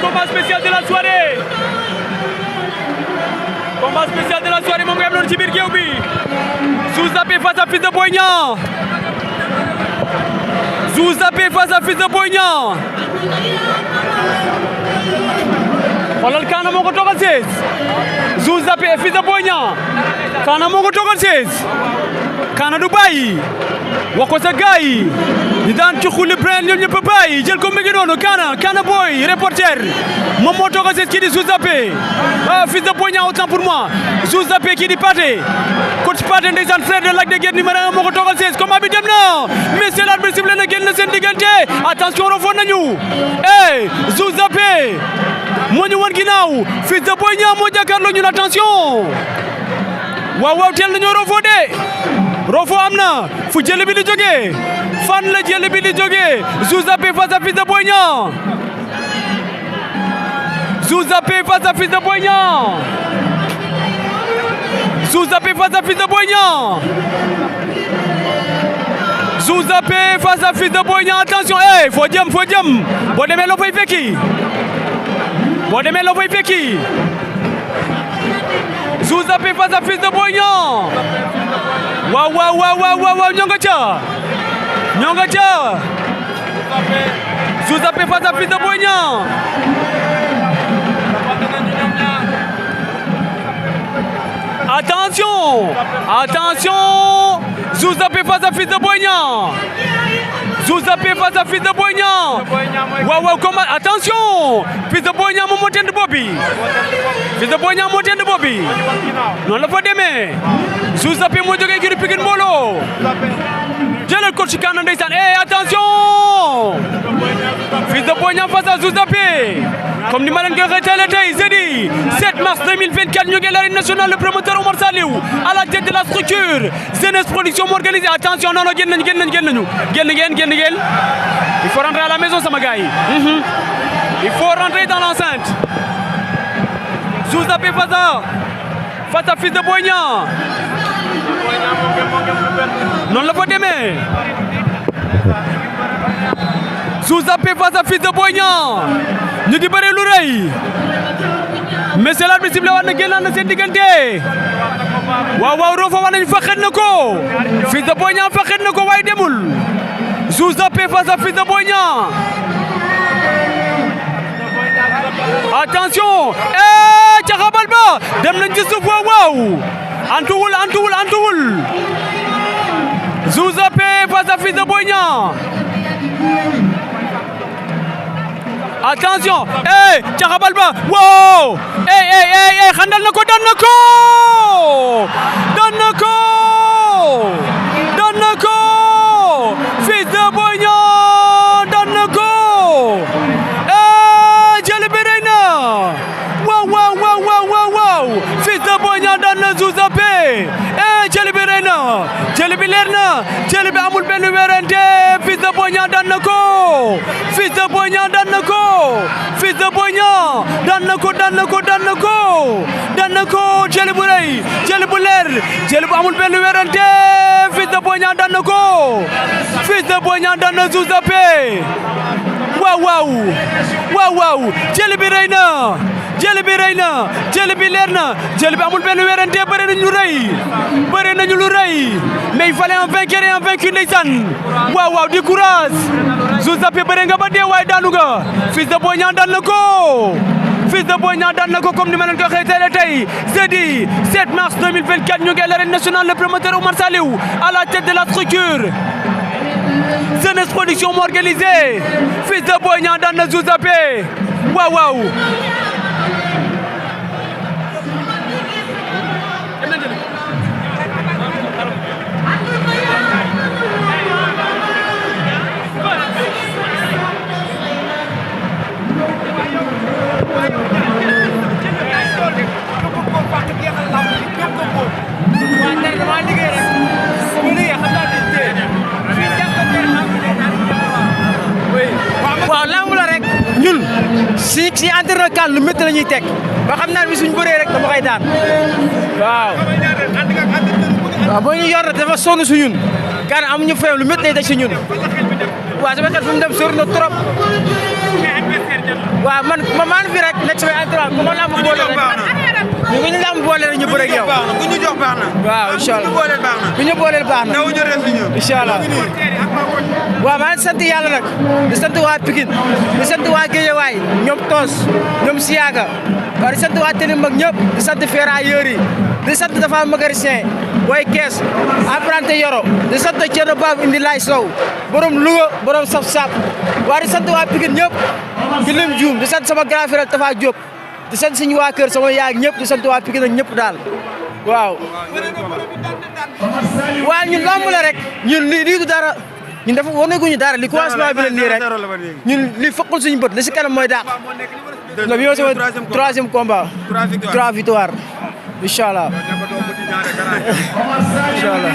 combat spécial de la soirée. Combat spécial de la soirée moom nga am noonu ci biir géew bi. Zou Zappé face à Fils de Boy Niang. Zou Zappé face à Fils de Boy Niang. xoolal Kaana moo ko toogal 16. Zou Zappé Fils de Boy Niang. Kaana moo ko toogal 16. Kaana du bàyyi. wax ko sa gars yi. di daan ci xulli brain ñoom ñëpp a bàyyi jël ko mu ngi noonu Kaana Boy reporter moom moo toogal 16 kii di Zou Zappé. Fils de Boy Niang autant pour moi. Zou Zappé kii di Pathé. coach Pathé ndeysaan frère de Lac de Guiers numéro 1 moo ko toogal 16 combat bi dem na. mais c'est l'arbitre sifflé na génn na seen diggante attention rofoon nañu. Zou Zappé moo ñu wan ginnaaw Fils de Boy Niang moo jàkkaarloo ñun attention. waaw teel nañoo rofo de. rofo am na fu jël bi di jógee fan la jël bi di jógee Zou Zappé face à Fils de Boy Niang. Zou Zappé face à Fils de Boy Niang. Zou Zappé face à Fils de Boy Niang. Zou Zappé face à Fils de Boy Niang attention foo jëm boo demee loo fay fekki Zou Zappé face à Fils de Boy Niang. waaw ñoo nga ca Zou Zappé face à Fils de Boy Niang. attention Zou Zappé face à Fils de Boy Niang. Zou Zappé face à Fils de Boy Niang. waaw comment attention Fils de Boy Niang moom moo tënd bopp bi. Fils de Boy Niang moo tënd bopp bi. noonu la fa demee. Zou Zappé moo jógee ngir Pikine mbooloo. jëlal coach Kaana ndeysaan attention Fils de Boy Niang face à Zou Zappé. comme ni ma leen ko waxee tey jeudi 7 mars 2024 ñu ngi à l'arène nationale le promoteur Omar Saliou à la tête de la structure Jeunesse Production moo organisé attention non génn ngeen. il faut rentrer à la maison sama gars yi. il faut rentrer dans l'enceinte. Zou Zappé face à Fils de Boy Niang. noonu la fa demee. Zou Zappé face à Fils de Boy Niang. ñu ngi bëre lu rëy. mais c'est l'arbitre sifflé war na génnaat na seen diggante. waaw Rofa war nañu faqet na ko. Fils de Boy Niang faqet na ko waaye demul. Zou Zappé face à Fils de Boy Niang. attention caxabal ba dem nañ ci suuf waaw antuwul Zou Zappé face à Fils de Boy Niang. attention caxabal ba wow xandal na ko daan na ko Fils de Boy Niang daan na ko jël bi rëy na waaw Fils de Boy Niang daan na Zou Zappé jël bi rëy na jël bi leer na jël bi amul benn werante Fils de Boy Niang daan na ko Fils de Boy Niang daan na ko Fils de Boy Niang daan na ko jël bu rëy jël bu leer jël bu amul benn werante Fils de Boy Niang daan na ko Fils de Boy Niang daan na Zou Zappé waaw jël bi rëy na jël bi leer na jël bi amul benn werante bëre nañu lu rëy mais il fallait un vainqueur et un vaincu ndeysaan waaw du courage Zou Zappé bëre nga ba dee waaye daanu nga Fils de Boy Niang daan na ko Fils de Boy Niang daan na ko comme ni ma leen ko waxee tey jeudi 7 mars 2024 ñu ngi à l'arène nationale le promoteur Omar Saliou à la tête de la structure Jeunesse Production moo organisé Fils de Boy Niang daan na Zou Zappé waaw lamb la rek ñun si entraîneur kan lu métti la ñuy teg ba xam naa ne suñ bëree rek dama koy daan waaw boo ñu yor dafa sonn su ñun kan amuñu fayam lu métti lay teg si ñun waaw sama xel fu mu dem sori na trop waaw man maa ngi fi rek nekk sama entourage ku ma lamb boole rek ñu ñu lamb boole rek ñu bëre ak yow ku ñu jox baax na waaw inshallah ku ñu booleel baax na ku ñu booleel baax na daw ñu res ñu inshallah waaw maa ngi sant yàlla nag di sant waa Pikine di sant waa Guédiawaye ñoom Toos ñoom Siyaga waaw di sant waa Teni mag ñëpp di sant ferrailleurs yi di sant dafa mécanicien booy kees apprenti yoro di sant Thierno Babou indi lay sow borom Louga borom saf-saf waaw di sant waa Pikine ñëpp di lim juum di sant sama grand frère Tafa Diop di sant suñu waa kër sama yaay ñëpp di sant waa Pikine ak ñëpp daal waaw waaw ñun lamb la rek ñun lii du dara ñun dafa waneguñu dara li commencement bi la nii rek ñun li foqul suñu bët li si kanam mooy daax la bi yow sama troisième combat 3 victoires inchallah inchallah